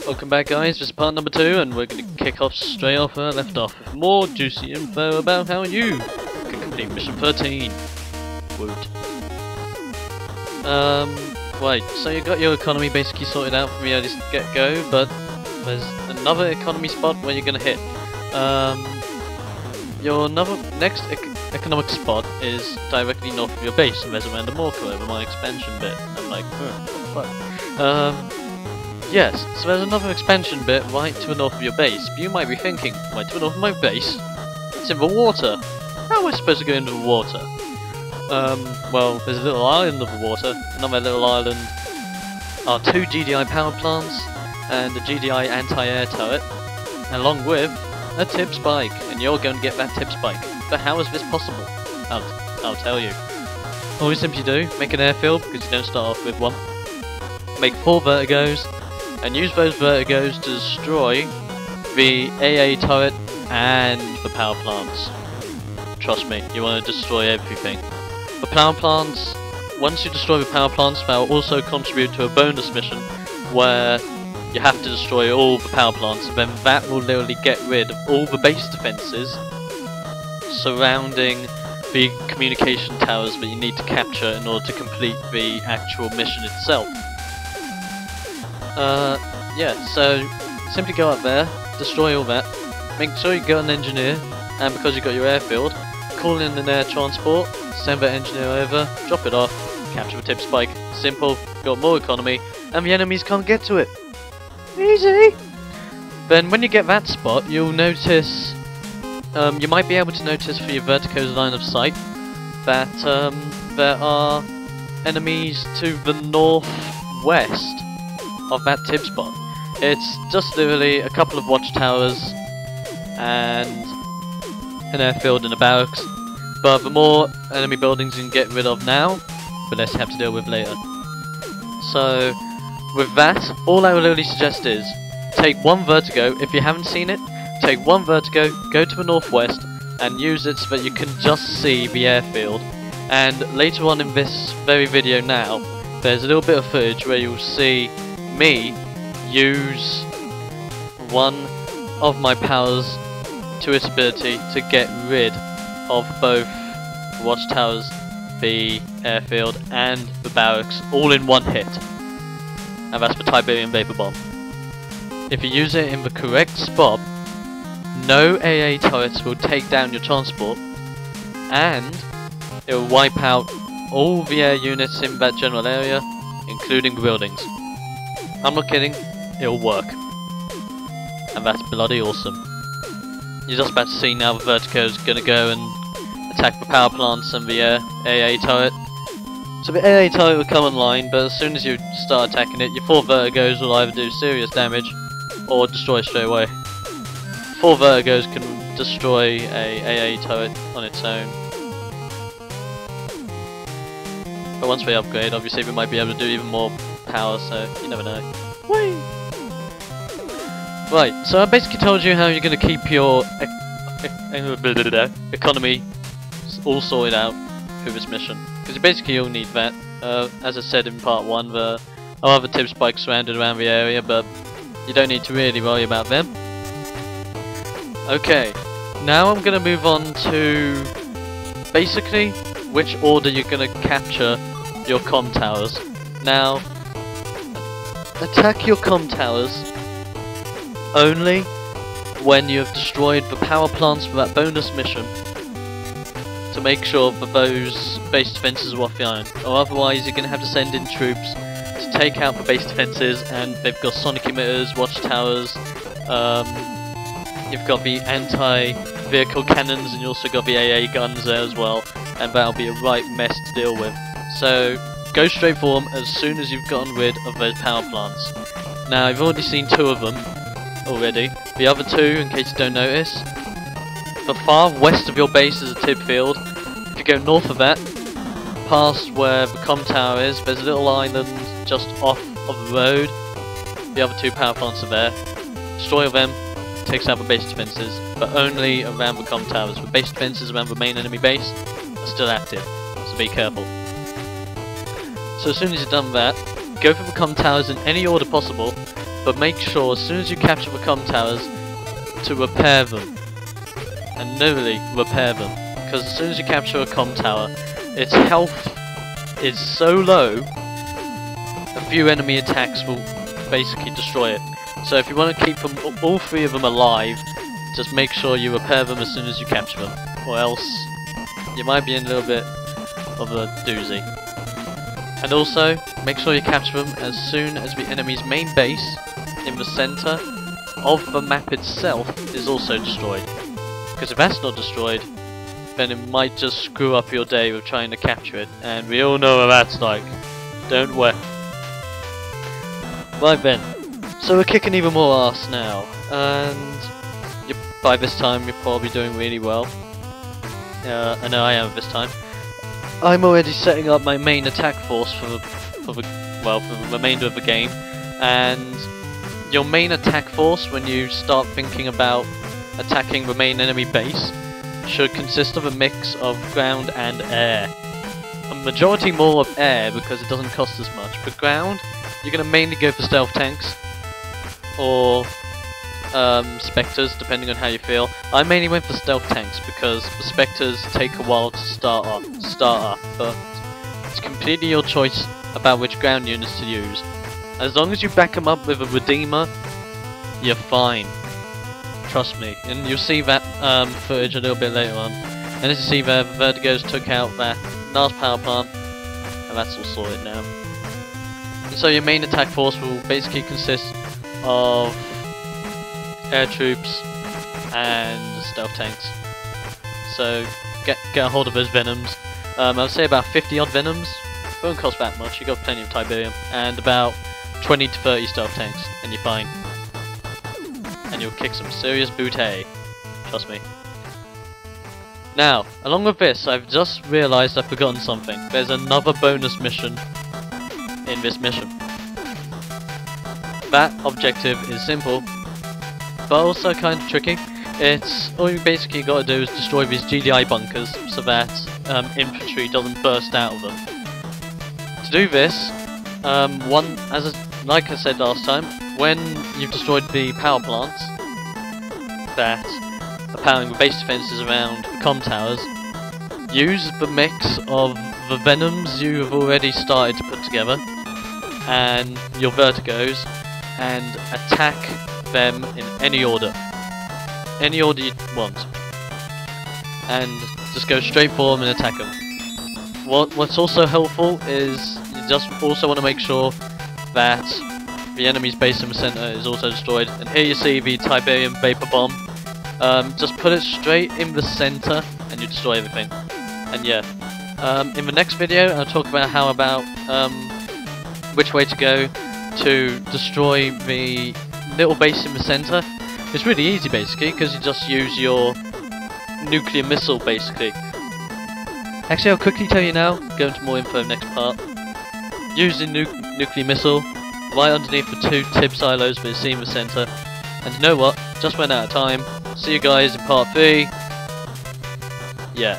Welcome back, guys. This is part number 2, and we're going to kick off straight off where I left off with more juicy info about how you can complete mission 13. Woot. Right, so you got your economy basically sorted out from the early get-go, but there's another economy spot where you're going to hit. Your next economic spot is directly north of your base, and there's a random marker over my expansion bit. I'm like, what the fuck? Yes, so there's another expansion bit right to the north of your base. But you might be thinking, right to the north of my base? It's in the water. How am I supposed to go into the water? Well, there's a little island of the water. Another little island are 2 GDI power plants and a GDI anti-air turret, along with a tip spike. And you're going to get that tip spike. But how is this possible? I'll tell you. All you simply do, make an airfield, because you don't start off with one. Make 4 vertigos, and use those vertigos to destroy the AA turret and the power plants. Trust me, you want to destroy everything. The power plants, once you destroy the power plants, that will also contribute to a bonus mission where you have to destroy all the power plants, and then that will literally get rid of all the base defenses surrounding the communication towers that you need to capture in order to complete the actual mission itself. Yeah, so simply go up there, destroy all that, make sure you got an engineer, and because you got your airfield, call in an air transport, send that engineer over, drop it off, capture the tip spike. Simple, got more economy, and the enemies can't get to it. Easy! Then when you get that spot, you'll notice, you might be able to notice for your vertico's line of sight that there are enemies to the northwest of that tip spot. It's just literally a couple of watchtowers and an airfield and a barracks, but the more enemy buildings you can get rid of now, the less you have to deal with later. So with that, all I would really suggest is take 1 vertigo. If you haven't seen it, take 1 vertigo, go to the northwest and use it so that you can just see the airfield. And later on in this very video now, there's a little bit of footage where you'll see me use one of my powers to its ability to get rid of both the watchtowers, the airfield and the barracks all in 1 hit. And that's the Tiberian Vapor Bomb. If you use it in the correct spot, no AA turrets will take down your transport, and it will wipe out all the air units in that general area, including the buildings. I'm not kidding, it'll work. And that's bloody awesome. You're just about to see now the Vertigo's gonna go and attack the power plants and the AA turret. So the AA turret will come online, but as soon as you start attacking it, your 4 Vertigos will either do serious damage or destroy straight away. 4 Vertigos can destroy a AA turret on its own. But once we upgrade, obviously we might be able to do even more power, so you never know. Whee! Right, so I basically told you how you're going to keep your economy all sorted out through this mission. Because basically you'll need that. As I said in part 1, there are other tip spikes surrounded around the area, but you don't need to really worry about them. Okay, now I'm going to move on to basically which order you're going to capture your comm towers. Now, attack your comm towers only when you have destroyed the power plants for that bonus mission to make sure that those base defences are offline, or otherwise you're going to have to send in troops to take out the base defences, and they've got sonic emitters, watchtowers, you've got the anti-vehicle cannons, and you also got the AA guns there as well, and that'll be a right mess to deal with. So go straight for them as soon as you've gotten rid of those power plants. Now I've already seen 2 of them already. The other 2, in case you don't notice, the far west of your base is a tip field. If you go north of that, past where the comm tower is, there's a little island just off of the road. The other 2 power plants are there. Destroy them, takes out the base defences, but only around the comm towers. The base defences around the main enemy base are still active, so be careful. So as soon as you've done that, go for the comm towers in any order possible, but make sure as soon as you capture the comm towers to repair them, and literally repair them, because as soon as you capture a comm tower, its health is so low, a few enemy attacks will basically destroy it. So if you want to keep them, all three of them alive, just make sure you repair them as soon as you capture them, or else you might be in a little bit of a doozy. And also, make sure you capture them as soon as the enemy's main base in the center of the map itself is also destroyed. Because if that's not destroyed, then it might just screw up your day with trying to capture it, and we all know what that's like, don't we? Right then, so we're kicking even more ass now, and by this time you're probably doing really well. I know I am this time. I'm already setting up my main attack force for the remainder of the game, and your main attack force, when you start thinking about attacking the main enemy base, should consist of a mix of ground and air. A majority more of air because it doesn't cost as much, but ground, you're going to mainly go for stealth tanks or spectres, depending on how you feel. I mainly went for stealth tanks because the spectres take a while to start up, but it's completely your choice about which ground units to use. As long as you back them up with a redeemer, you're fine. Trust me, and you'll see that footage a little bit later on. And as you see there, the Vertigos took out that last power plant, and that's all sorted now. And so your main attack force will basically consist of air troops and stealth tanks. So get a hold of those venoms. I would say about 50 odd venoms. Won't cost that much. You got plenty of Tiberium, and about 20 to 30 stealth tanks, and you're fine. And you'll kick some serious booty. Trust me. Now, along with this, I've just realised I've forgotten something. There's another bonus mission in this mission. That objective is simple, but also kind of tricky. It's all you basically got to do is destroy these GDI bunkers so that infantry doesn't burst out of them. To do this, like I said last time, when you've destroyed the power plants that are powering the base defences around the comm towers, use the mix of the venoms you have already started to put together and your vertigos and attack them in any order you want, and just go straight for them and attack them. What's also helpful is you just also want to make sure that the enemy's base in the center is also destroyed. And here you see the Tiberium Vapor Bomb. Just put it straight in the center and you destroy everything. And yeah, in the next video I'll talk about which way to go to destroy the little base in the center. It's really easy basically, because you just use your nuclear missile basically. Actually, I'll quickly tell you now, go into more info next part. Use the nuclear missile right underneath the two tib silos that you see in the center. And you know what? Just ran out of time. See you guys in part 3. Yeah.